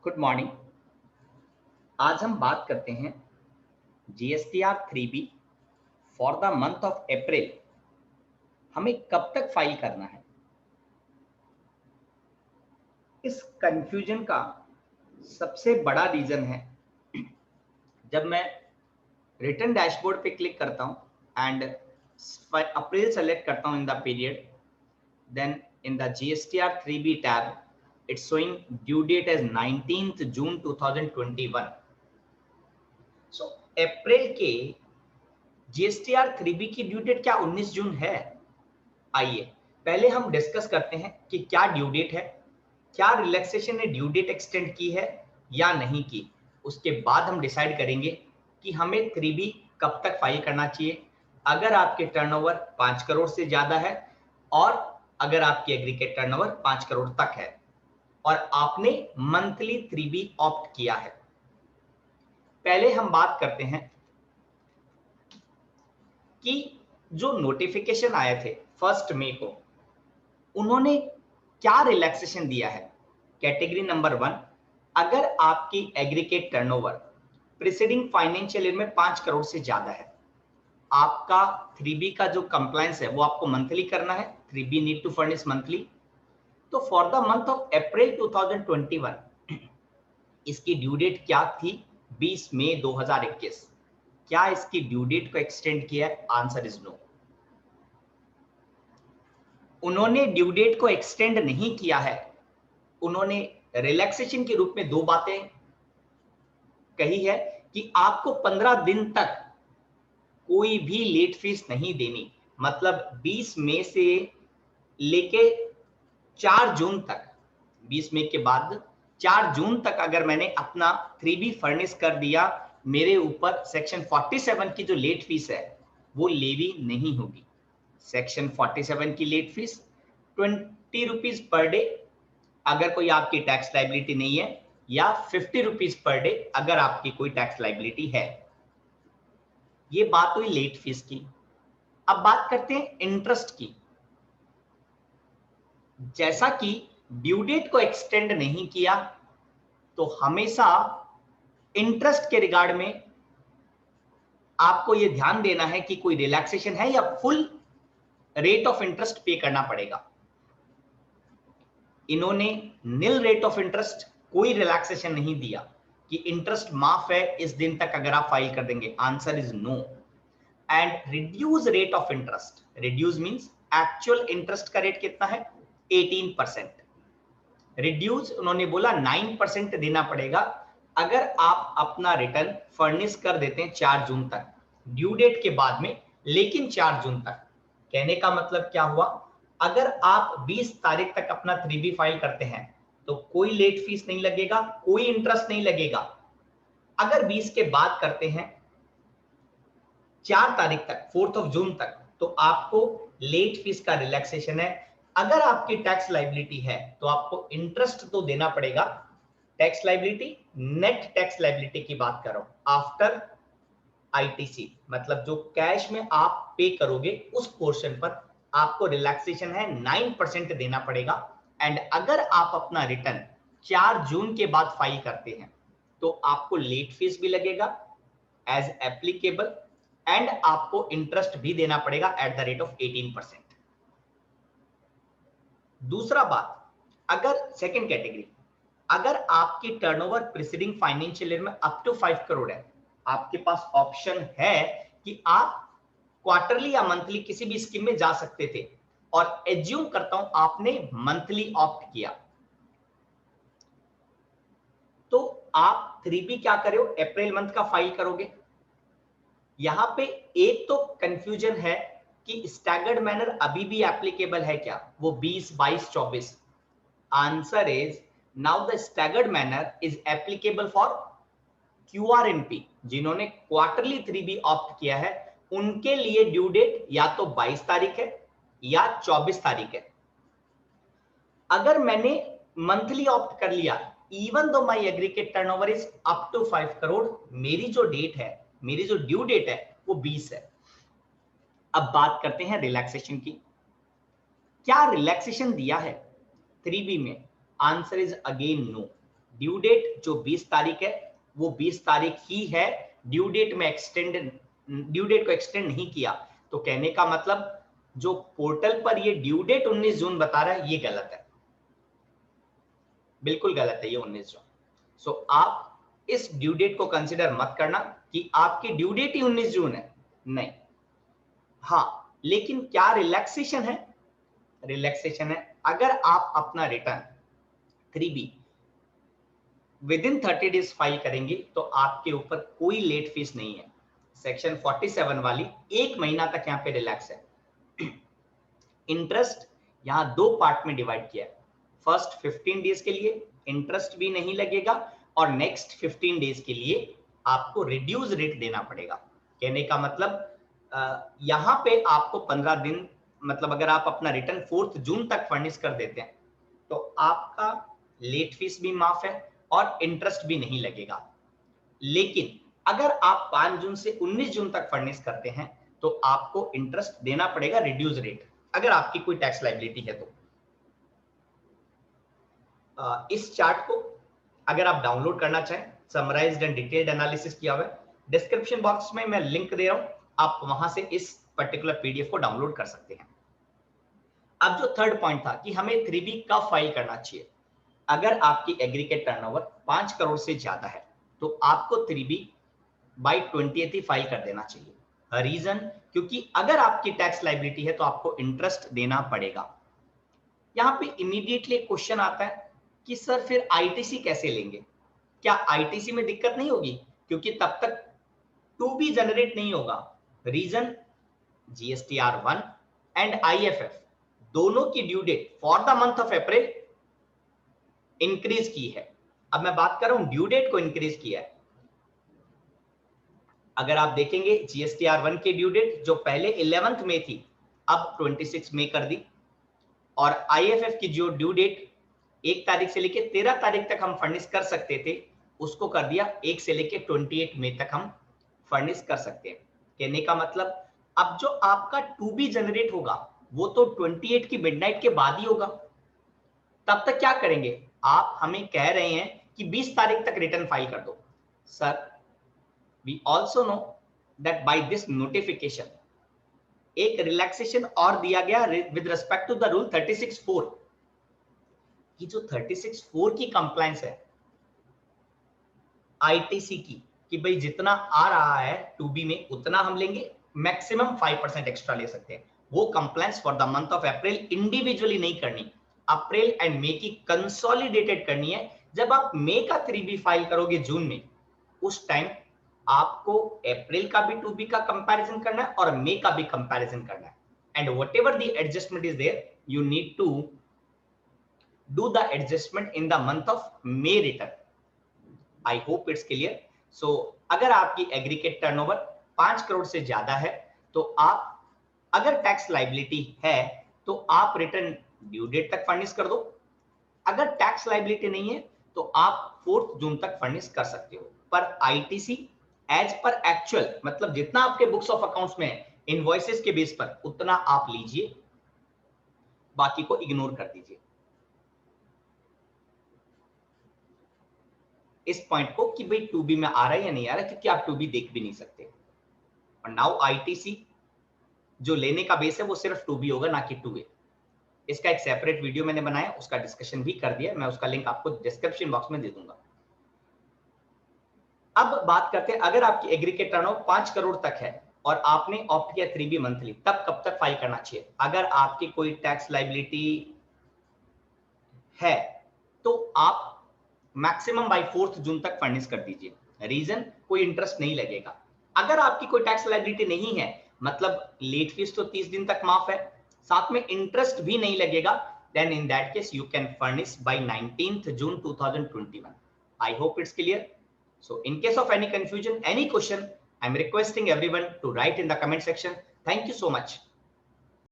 Good morning. आज हम बात करते हैं GSTR 3B for the month of अप्रैल हमें कब तक फाइल करना है। इस कंफ्यूजन का सबसे बड़ा रीजन है जब मैं रिटर्न डैशबोर्ड पे क्लिक करता हूं एंड अप्रैल सेलेक्ट करता हूं in the period, then in the GSTR 3B tab it's showing due date as 19th June 2021। So April के जीएसटीआर 3B की ड्यू डेट क्या 19 जून है? आइए पहले हम डिस्कस करते हैं कि क्या ड्यू डेट है, क्या रिलैक्सेशन ने ड्यू डेट एक्सटेंड की है या नहीं की। उसके बाद हम डिसाइड करेंगे कि हमें 3B कब तक फाइल करना चाहिए अगर आपके टर्नओवर 5 करोड़ से ज्यादा है और अगर आपकी एग्रीगेट टर्नओवर 5 करोड़ तक है और आपने मंथली 3B ऑप्ट किया है। पहले हम बात करते हैं कि जो नोटिफिकेशन आए थे 1 मई को, उन्होंने क्या रिलैक्सेशन दिया है। कैटेगरी नंबर 1, अगर आपकी aggregate turnover preceding financial year में 5 करोड़ से ज्यादा है, आपका 3B का जो कंप्लायंस है वो आपको मंथली करना है। 3B need to furnish monthly. तो for the month of April 2021 इसकी ड्यू डेट क्या थी? 20 मई 2021। क्या इसकी ड्यू डेट को एक्सटेंड किया है? Answer is no. उन्होंने ड्यू डेट को एक्सटेंड नहीं किया है। उन्होंने रिलैक्सेशन के रूप में 2 बातें कही है कि आपको 15 दिन तक कोई भी लेट फीस नहीं देनी। मतलब 20 मई से लेके 4 जून तक, 20 मई के बाद 4 जून तक अगर मैंने अपना 3B फर्निश कर दिया, मेरे ऊपर सेक्शन 47 की जो लेट फीस है वो लेवी नहीं होगी। सेक्शन 47 की late fee 20 rupees per day अगर कोई आपकी टैक्स लाइबिलिटी नहीं है, या 50 रुपीज पर डे अगर आपकी कोई टैक्स लाइबिलिटी है। ये बात हुई लेट फीस की। अब बात करते हैं इंटरेस्ट की। जैसा कि ड्यू डेट को एक्सटेंड नहीं किया, तो हमेशा इंटरेस्ट के रिगार्ड में आपको यह ध्यान देना है कि कोई रिलैक्सेशन है या फुल रेट ऑफ इंटरेस्ट पे करना पड़ेगा। इन्होंने नील रेट ऑफ इंटरेस्ट, कोई रिलैक्सेशन नहीं दिया कि इंटरेस्ट माफ है इस दिन तक अगर आप फाइल कर देंगे। Answer is no. And reduce rate of interest, reduce means actual interest का रेट कितना है? 18%। रिड्यूस उन्होंने बोला 9% देना पड़ेगा अगर आप अपना रिटर्न फर्निश कर देते हैं 4 जून तक, ड्यू डेट के बाद में, लेकिन 4 जून तक। कहने का मतलब क्या हुआ? अगर आप 20 तारीख तक अपना 3B फाइल करते हैं तो कोई लेट फीस नहीं लगेगा, कोई इंटरेस्ट नहीं लगेगा। अगर 20 के बाद करते हैं 4 तारीख तक, 4 जून तक, तो आपको लेट फीस का रिलैक्सेशन है। अगर आपकी टैक्स लाइबिलिटी है तो आपको इंटरेस्ट तो देना पड़ेगा। Tax liability, net tax liability की बात कर रहा हूं, आफ्टर आईटीसी, मतलब जो कैश में आप पे करोगे उस पोर्शन पर आपको रिलैक्सेशन है 9% देना पड़ेगा। एंड अगर आप अपना रिटर्न 4 जून के बाद फाइल करते हैं तो आपको लेट फीस भी लगेगा एज एप्लीकेबल, एंड आपको इंटरेस्ट भी देना पड़ेगा एट द रेट ऑफ 18%। दूसरा बात, अगर सेकंड कैटेगरी, अगर आपकी टर्नओवर प्रीसीडिंग फाइनेंशियल ईयर में अप टू 5 करोड़ है, आपके पास ऑप्शन है कि आप क्वार्टरली या मंथली किसी भी स्कीम में जा सकते थे, और एज्यूम करता हूं आपने मंथली ऑप्ट किया, तो आप 3B क्या करो? अप्रैल मंथ का फाइल करोगे। यहां पे एक तो कंफ्यूजन है कि स्टैगर्ड मैनर अभी भी एप्लीकेबल है क्या, वो 20, 22, 24। Answer is now the staggered manner is applicable for QRNP। जिन्होंने क्वार्टरली 3B ऑप्ट किया है उनके लिए ड्यू डेट या तो 22 तारीख है या 24 तारीख है। अगर मैंने मंथली ऑप्ट कर लिया, even though my aggregate turnover is up to 5 crore, मेरी जो डेट है, मेरी जो ड्यू डेट है वो 20 है। अब बात करते हैं रिलैक्सेशन की। क्या रिलैक्सेशन दिया है 3B में? Answer is again no. Due date जो 20 तारीख है वो 20 तारीख ही है, ड्यू डेट को एक्सटेंड नहीं किया। तो कहने का मतलब जो पोर्टल पर ये ड्यू डेट 19 जून बता रहा है ये गलत है, बिल्कुल गलत है ये 19 जून। सो आप इस ड्यू डेट को कंसिडर मत करना कि आपकी ड्यू डेट ही 19 जून है, नहीं। हाँ, लेकिन क्या रिलैक्सेशन है? रिलैक्सेशन है। अगर आप अपना return 3B with in 30 days file करेंगे तो आपके ऊपर कोई लेट फीस नहीं है। सेक्शन 47 वाली 1 महीना तक यहाँ पे रिलैक्स है। इंटरेस्ट यहाँ 2 पार्ट में डिवाइड किया है। फर्स्ट 15 डेज के लिए इंटरेस्ट भी नहीं लगेगा और नेक्स्ट 15 डेज के लिए आपको रिड्यूस रेट देना पड़ेगा। कहने का मतलब यहाँ पे आपको 15 दिन, मतलब अगर आप अपना रिटर्न 4 जून तक फर्निश कर देते हैं तो आपका लेट फीस भी माफ है और इंटरेस्ट भी नहीं लगेगा। लेकिन अगर आप 5 जून से 19 जून तक फर्निश करते हैं तो आपको इंटरेस्ट देना पड़ेगा रिड्यूस रेट, अगर आपकी कोई टैक्स लायबिलिटी है तो। इस चार्ट को अगर आप डाउनलोड करना चाहें, समराइज्ड एंड डिटेल्ड एनालिसिस किया हुआ है, डिस्क्रिप्शन बॉक्स में मैं लिंक दे रहा हूं, आप वहां से इस पर्टिकुलर पीडीएफ को डाउनलोड कर सकते हैं। अब जो थर्ड पॉइंट था कि हमें 3B कब फाइल करना चाहिए, अगर आपकी एग्रीगेट टर्नओवर 5 करोड़ से ज्यादा है तो आपको 3B बाय 20th ही फाइल कर देना चाहिए। रीजन, क्योंकि अगर आपकी टैक्स लायबिलिटी है तो आपको इंटरेस्ट देना पड़ेगा। यहाँ पे इमीडिएटली क्वेश्चन आता है कि सर फिर आईटीसी कैसे लेंगे? क्या आईटीसी में दिक्कत नहीं होगी? क्योंकि तब तक 2B जनरेट नहीं होगा। रीजन, GSTR1 एंड IFF दोनों की due date for the month of April increase की है। अब मैं बात कर रहा हूं ड्यू डेट को इंक्रीज किया है। अगर आप देखेंगे GSTR1 की ड्यू डेट जो पहले 11th में थी अब 26 मई कर दी, और IFF की जो ड्यू डेट 1 तारीख से लेके 13 तारीख तक हम फर्निश कर सकते थे उसको कर दिया 1 से लेके 28 मई तक हम फर्निश कर सकते हैं। कहने का मतलब अब जो आपका 2B जनरेट होगा वो तो 28 की मिडनाइट के बाद ही होगा। तब तक क्या करेंगे? आप हमें कह रहे हैं कि 20 तारीख तक रिटर्न फाइल कर दो। Sir, we also know that by this notification एक रिलैक्सेशन और दिया गया with respect to the rule 36(4). ये जो 36(4) की कंप्लायंस है आईटीसी की कि भाई जितना आ रहा है 2B में उतना हम लेंगे, मैक्सिमम 5% एक्स्ट्रा ले सकते हैं, वो compliance for the month of April individually नहीं करनी, अप्रैल एंड मई की कंसोलिडेटेड करनी है। जब आप मई का 3B फाइल करोगे जून में, उस टाइम आपको अप्रैल का भी 2B का कंपैरिजन करना है और मई का भी कंपैरिजन करना है, and whatever the adjustment is there you need to do the adjustment in the month of May return. I hope it's clear. So अगर आपकी एग्रीगेट टर्नओवर 5 करोड़ से ज्यादा है तो आप, अगर टैक्स लायबिलिटी है तो आप रिटर्न ड्यू डेट तक फर्निश कर दो। अगर टैक्स लायबिलिटी नहीं है तो आप 4 जून तक फर्निश कर सकते हो। पर आईटीसी एज पर एक्चुअल, मतलब जितना आपके बुक्स ऑफ अकाउंट्स में है इनवॉइसेस के बेस पर उतना आप लीजिए, बाकी को इग्नोर कर दीजिए। इस पॉइंट को कि भाई 2B में आ रहा है या नहीं आ रहा है, क्योंकि आप 2B देख भी नहीं सकते। और नाउ आईटीसी जो लेने का बेस है वो सिर्फ 2B होगा, ना कि 2A। इसका एक सेपरेट वीडियो मैंने बनाया, उसका डिस्कशन भी कर दिया, मैं उसका लिंक आपको डिस्क्रिप्शन बॉक्स में दे दूंगा। अब बात करते हैं, अगर आपकी एग्रीगेट टर्नओवर 5 करोड़ तक है और आपने ऑप्ट किया 3B मंथली, तब कब तक फाइल करना चाहिए? अगर आपकी कोई टैक्स लायबिलिटी है तो आप मैक्सिमम बाय 4 जून तक फर्निश कर दीजिए। रीजन, कोई इंटरेस्ट नहीं लगेगा। अगर आपकी कोई टैक्स लायबिलिटी नहीं है, मतलब लेट फीस तो 30 दिन तक माफ है, साथ में इंटरेस्ट भी नहीं लगेगा, then in that case you can furnish by 19th June 2021. I hope it's clear. So in case of any confusion, any question, I'm requesting everyone to write in the comment section. Thank you so much.